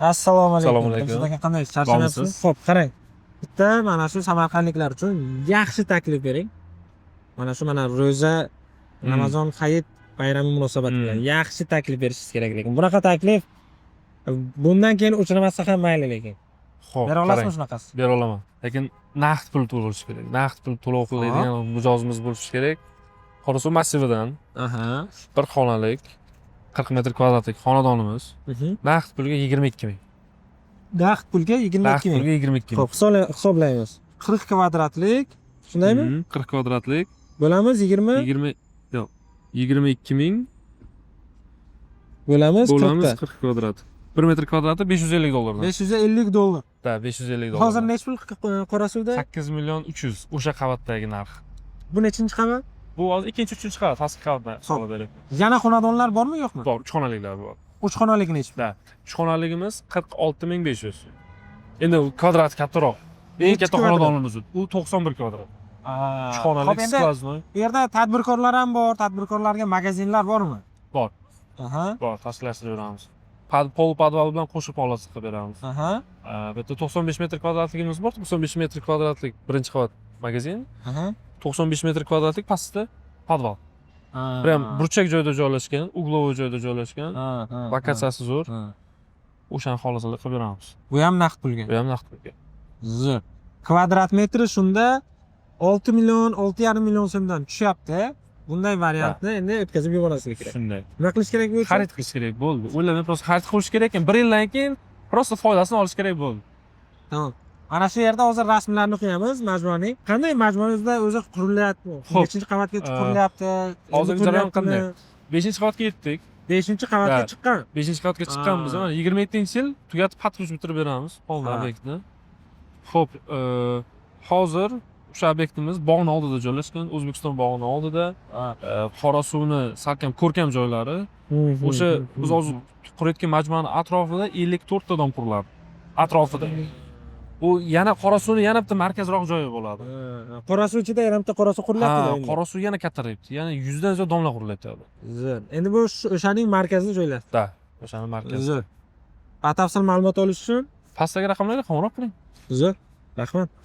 Assalomu alaykum. Assalomu alaykum. Siz aka qanday charchamayapsizmi? Xo'p, qarang. Bitta mana shu samarqandliklar uchun yaxshi taklif bering. Mana shu ro'za, Ramazon hayit bayrami munosabati bilan yaxshi taklif berishingiz kerak lekin. Bunaqa taklif bundan keyin uchramasa ham mayli lekin. Xo'p, Bera olasizmi shunaqasi? bera olaman. Lekin naqd pul to'lash kerak. Naqd pul to'lov qiladigan mijozimiz bo'lishi kerak. Qorasuv massividan Aha. bir xonalik 40 metr kvadratlik xonadonimiz naqd pulga 22 ming. Naqd pulga 22 Naqd ming. pulga 22 ming. Xo'p, hisoblaymiz. 40 kvadratlik, shundaymi? 40 kvadratlik Bo'lamiz 20 yo'q. 22 ming bo'lamiz 40 40. kvadrat. 1 metr kvadrati 550 dollardan. 550 dollar. Da, 550 dollar. Hozir necha pul Qorasuvda? 8 million 300 o'sha qavatdagi narx. Bu nechinchi qavat? Bu hozir ikkinchi, uchinchi qavat, pastki qavatda hisoblaylik. Yana xonadonlar bormi, yo'qmi? Bor, 3 xonaliklar bor. 3 xonalik necha? Da, 3 xonaligimiz 46500. Endi u kvadrat kattaroq. Eng katta xonadonimiz u 91 kvadrat. 3 xonalik skvoznoy. Bu yerda tadbirkorlar ham bor, tadbirkorlarga magazinlar bormi? Bor. Aha. Bor, tashkillashtirib beramiz. Pol podval bilan qo'shib olasiz qilib beramiz. Aha. Bu yerda 95 metr kvadratligimiz bor. 95 metr kvadratlik birinchi qavat magazin. Aha. 95 metr kvadratlik pastda podval. Prям burchak joyda joylashgan, uglovoy joyda joylashgan. Lokatsiyasi zo'r. O'shani xolisini qilib beramiz. Bu ham naqd pulga. Bu ham naqd pulga. Zo'r. Kvadrat metri shunda 6 million, 6,5 million so'mdan tushyapti. Bunday variantni endi o'tkazib yuborasizlar kerak. Shunday. Nima qilish kerak bo'lsa? Xarid qilish kerak bo'ldi. O'ylamay просто xarid qilish kerak ekan, 1 yildan keyin просто foydasini olish kerak bo'ldi. Tamam. Mana shu yerda hozir rasmlarni qo'yamiz majmuaning. Qanday majmuamizda o'zi qurilyapti? Nechinchi qavatga qurilyapti? Hozir jarayon qanday? 5-qavatga yetdik. 5-qavatga chiqqan. 5-qavatga chiqqanmiz. Mana 27-yil tugatib patrus bitirib beramiz qoldi obyektni. Xo'p, hozir o'sha obyektimiz bog'ning oldida joylashgan, O'zbekiston bog'ining oldida. Qorasuvni salkam ko'rkam joylari. O'sha biz hozir qurayotgan majmuaning atrofida 54 ta dom quriladi. Atrofida. U yana Qorasuvni yana bitta markazroq joyi bo'ladi. Qorasuv ichida yana bitta Qorasuv qurilyapti. Qorasuv yana kattarayapti. Yana 100 dan ziyod domlar qurilyapti. Zo'r. Endi bu o'shaning markazida joylashdi. Da, o'shaning markazi. Zo'r. Batafsil ma'lumot olish uchun pastdagi raqamlarga qo'ng'iroq qiling. Zo'r. Rahmat.